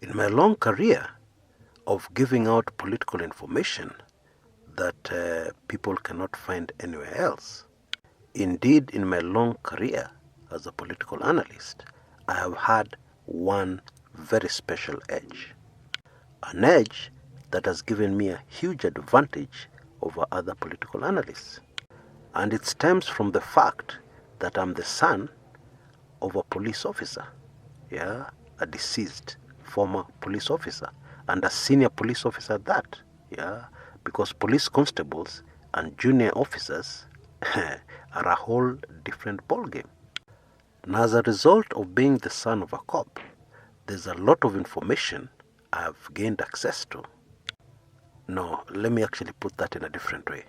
In my long career of giving out political information that people cannot find anywhere else, indeed, in my long career as a political analyst, I have had one very special edge. An edge that has given me a huge advantage over other political analysts. And it stems from the fact that I'm the son of a police officer, a deceased former police officer, and a senior police officer at that, because police constables and junior officers are a whole different ballgame. Now, as a result of being the son of a cop, there's a lot of information I've gained access to. No, let me actually put that in a different way.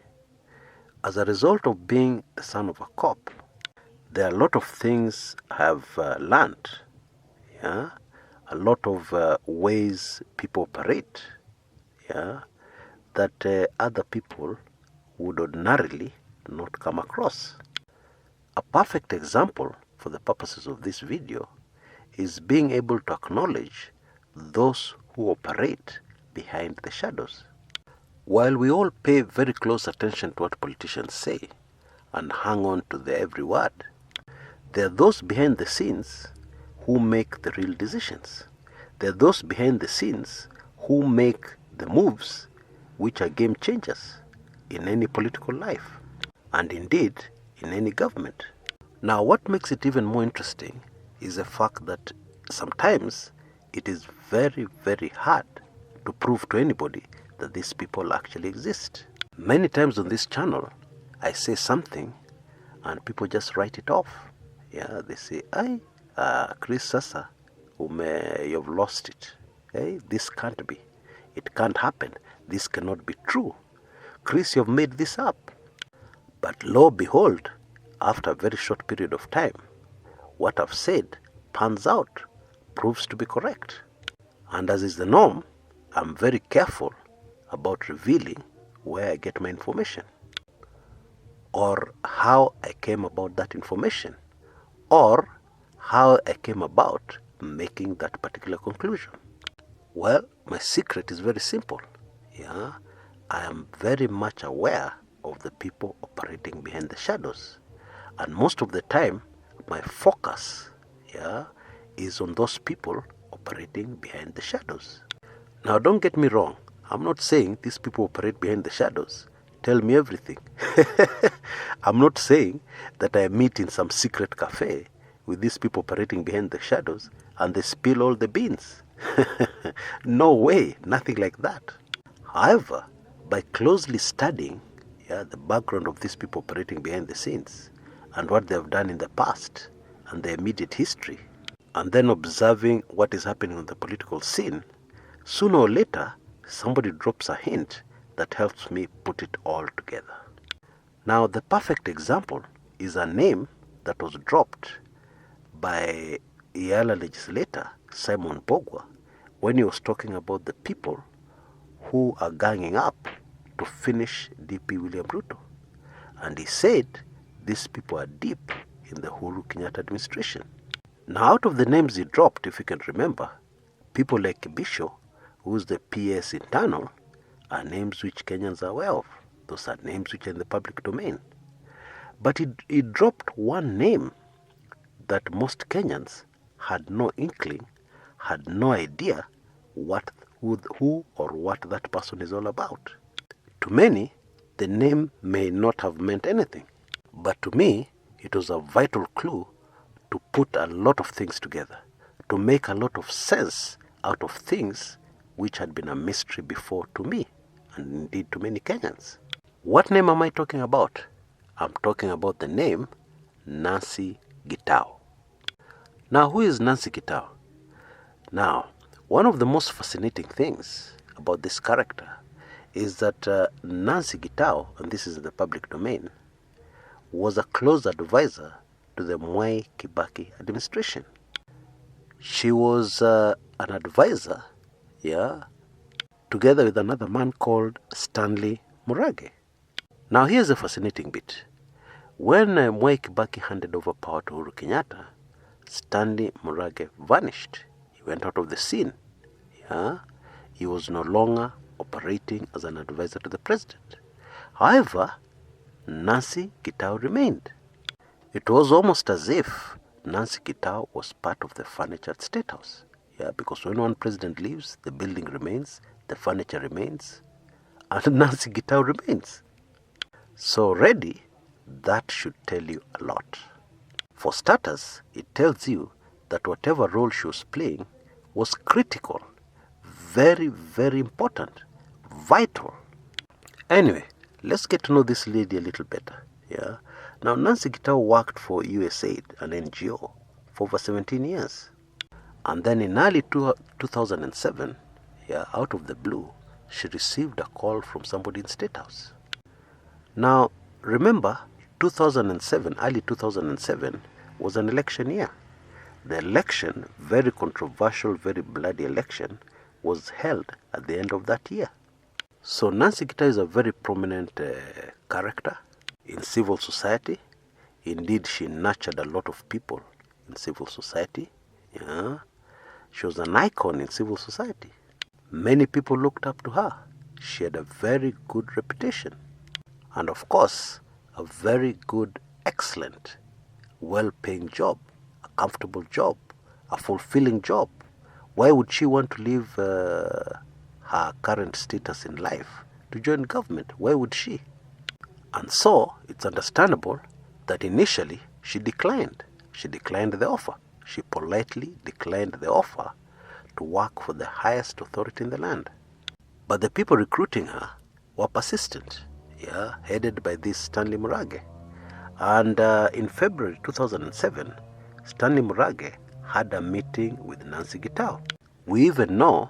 As a result of being the son of a cop, there are a lot of things I've learned, a lot of ways people operate, that other people would ordinarily not come across. A perfect example for the purposes of this video is being able to acknowledge those who operate behind the shadows. While we all pay very close attention to what politicians say and hang on to their every word, there are those behind the scenes who make the real decisions. There are those behind the scenes who make the moves which are game changers in any political life, and indeed in any government. Now, what makes it even more interesting is the fact that sometimes it is very, very hard to prove to anybody that these people actually exist. Many times on this channel, I say something and people just write it off. They say, Kshs, sasa, you've lost it. This can't be. It can't happen. This cannot be true. Kshs, you've made this up. But lo and behold, after a very short period of time, what I've said pans out, proves to be correct. And as is the norm, I'm very careful about revealing where I get my information, or how I came about that information, or how I came about making that particular conclusion. Well, my secret is very simple. I am very much aware of the people operating behind the shadows. And most of the time, my focus is on those people operating behind the shadows. Now, don't get me wrong. I'm not saying these people operate behind the shadows. Tell me everything. I'm not saying that I meet in some secret cafe with these people operating behind the shadows and they spill all the beans. No way, nothing like that. However, by closely studying the background of these people operating behind the scenes and what they have done in the past and their immediate history, and then observing what is happening on the political scene, sooner or later, somebody drops a hint that helps me put it all together. Now, the perfect example is a name that was dropped by Yala legislator Simon Bogwa when he was talking about the people who are ganging up to finish DP William Ruto. And he said these people are deep in the Uhuru Kenyatta administration. Now, out of the names he dropped, if you can remember, people like Kshs, who's the PS internal, are names which Kenyans are aware of. Those are names which are in the public domain. But he dropped one name that most Kenyans had no inkling, had no idea who or what that person is all about. To many, the name may not have meant anything. But to me, it was a vital clue to put a lot of things together, to make a lot of sense out of things which had been a mystery before to me, and indeed to many Kenyans. What name am I talking about? I'm talking about the name Nancy Gitau. Now, who is Nancy Gitau? Now, one of the most fascinating things about this character is that Nancy Gitau, and this is in the public domain, was a close advisor to the Mwai Kibaki administration. She was an advisor, together with another man called Stanley Murage. Now, here's a fascinating bit. When Mwai Kibaki handed over power to Uhuru Kenyatta, Stanley Murage vanished. He went out of the scene. Yeah? He was no longer operating as an advisor to the president. However, Nancy Gitau remained. It was almost as if Nancy Gitau was part of the furniture at State House. Yeah, because when one president leaves, the building remains, the furniture remains, and Nancy Gitau remains. So already, that should tell you a lot. For starters, it tells you that whatever role she was playing was critical, very, very important, vital. Anyway, let's get to know this lady a little better. Yeah. Now, Nancy Gitau worked for USAID, an NGO, for over 17 years. And then in early 2007, yeah, out of the blue, she received a call from somebody in State House. Now, remember, 2007, early 2007, was an election year. The election, very controversial, very bloody election, was held at the end of that year. So Nancy Gitau is a very prominent character in civil society. Indeed, she nurtured a lot of people in civil society. Yeah. She was an icon in civil society. Many people looked up to her. She had a very good reputation. And of course, a very good, excellent, well-paying job, a comfortable job, a fulfilling job. Why would she want to leave her current status in life to join government? Why would she? And so, it's understandable that initially she declined. She declined the offer. She politely declined the offer to work for the highest authority in the land. But the people recruiting her were persistent, yeah, headed by this Stanley Murage. And in February 2007, Stanley Murage had a meeting with Nancy Gitau. We even know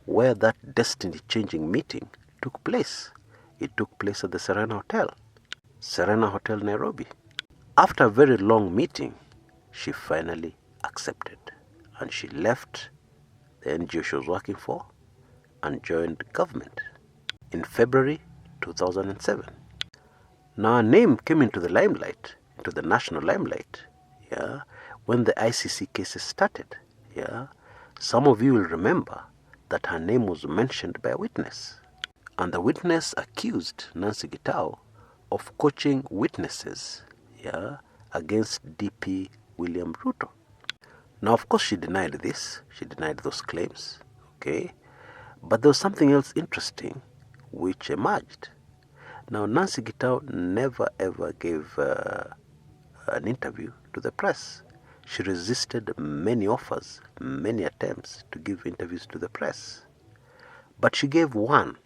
where that destiny-changing meeting took place. It took place at the Serena Hotel, Nairobi. After a very long meeting, she finally accepted, and she left the NGO she was working for and joined government in February 2007. Now her name came into the limelight, into the national limelight, yeah, when the ICC cases started. Yeah. Some of you will remember that her name was mentioned by a witness, and the witness accused Nancy Gitau of coaching witnesses, yeah, against DP William Ruto. Now, of course, she denied this. She denied those claims, okay? But there was something else interesting which emerged. Now, Nancy Gitau never ever gave an interview to the press. She resisted many offers, many attempts to give interviews to the press. But she gave one.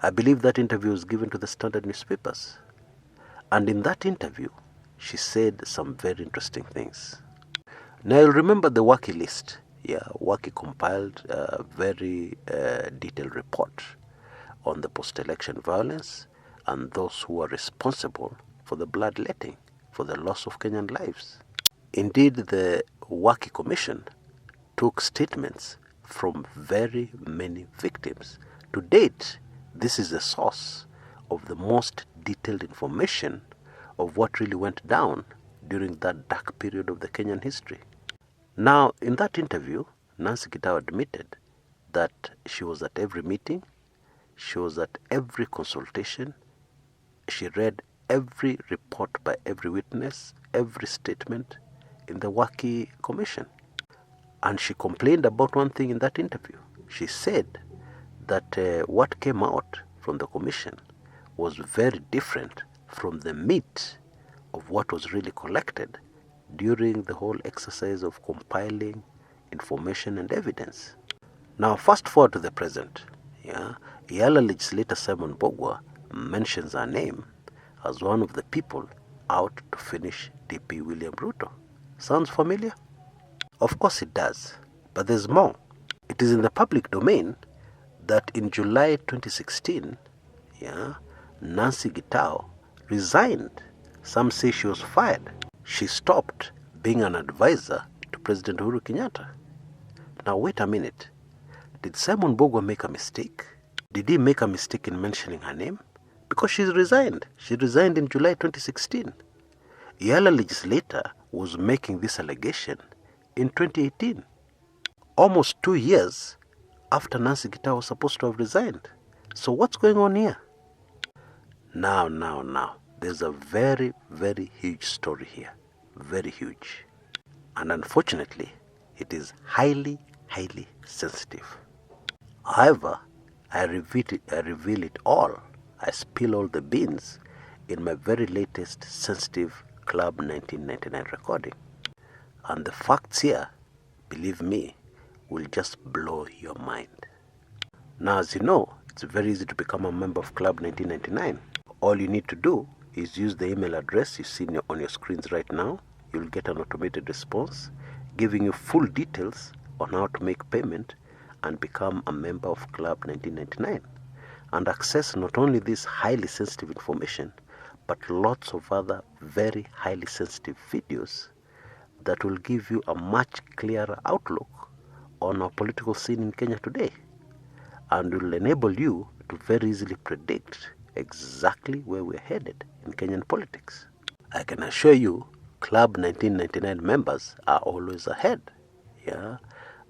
I believe that interview was given to the Standard newspapers. And in that interview, she said some very interesting things. Now, you'll remember the Waki list. Yeah, Waki compiled a very detailed report on the post-election violence and those who are responsible for the bloodletting, for the loss of Kenyan lives. Indeed, the Waki Commission took statements from very many victims. To date, this is the source of the most detailed information of what really went down during that dark period of the Kenyan history. Now, in that interview, Nancy Gitau admitted that she was at every meeting, she was at every consultation, she read every report by every witness, every statement in the Waki Commission. And she complained about one thing in that interview. She said that what came out from the commission was very different from the meat of what was really collected during the whole exercise of compiling information and evidence. Now, fast forward to the present. Yeah, Yala legislator Simon Bogwa mentions her name as one of the people out to finish DP William Ruto. Sounds familiar? Of course it does, but there's more. It is in the public domain that in July 2016, yeah, Nancy Gitau resigned. Some say she was fired. She stopped being an advisor to President Uhuru Kenyatta. Now wait a minute. Did Simon Bogwa make a mistake? Did he make a mistake in mentioning her name? Because she's resigned. She resigned in July 2016. Yala legislator was making this allegation in 2018. Almost 2 years after Nancy Gitau was supposed to have resigned. So what's going on here? Now, there's a very, very huge story here. Very huge. And unfortunately, it is highly, highly sensitive. However, I reveal it all. I spill all the beans in my very latest sensitive Club 1999 recording. And the facts here, believe me, will just blow your mind. Now, as you know, it's very easy to become a member of Club 1999. All you need to do is use the email address you see on your screens right now. You'll get an automated response giving you full details on how to make payment and become a member of Club 1999 and access not only this highly sensitive information but lots of other very highly sensitive videos that will give you a much clearer outlook on our political scene in Kenya today and will enable you to very easily predict exactly where we're headed in Kenyan politics. I can assure you Club 1999 members are always ahead,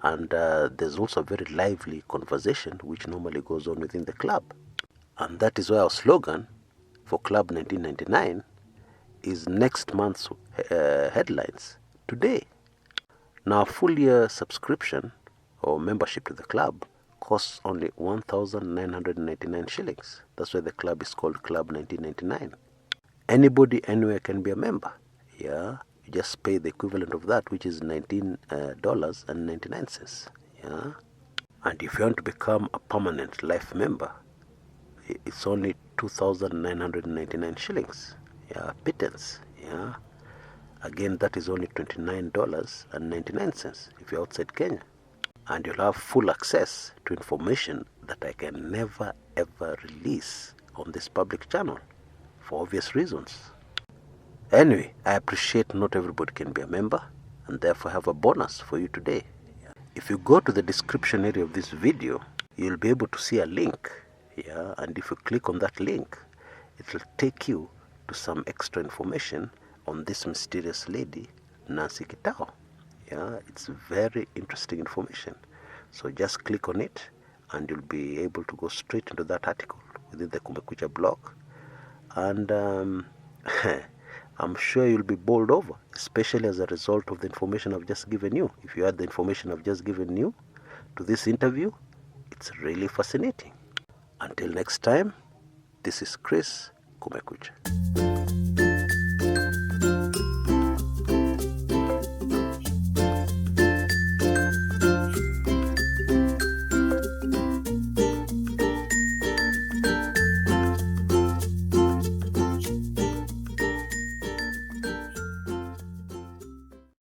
and there's also a very lively conversation which normally goes on within the club. And that is why our slogan for Club 1999 is next month's headlines today. Now, a full year subscription or membership to the club costs only 1,999 shillings. That's why the club is called Club 1999. Anybody, anywhere can be a member. You just pay the equivalent of that, which is $19.99. And if you want to become a permanent life member, it's only 2,999 shillings. Pittance. Again, that is only $29.99 if you're outside Kenya. And you'll have full access to information that I can never ever release on this public channel for obvious reasons. Anyway, I appreciate not everybody can be a member and therefore have a bonus for you today. If you go to the description area of this video, you'll be able to see a link. And if you click on that link, it will take you to some extra information on this mysterious lady, Nancy Gitau. It's very interesting information. So just click on it and you'll be able to go straight into that article within the Kumekucha blog. And I'm sure you'll be bowled over, especially as a result of the information I've just given you. If you add the information I've just given you to this interview, it's really fascinating. Until next time, this is Kshs, Kumekucha.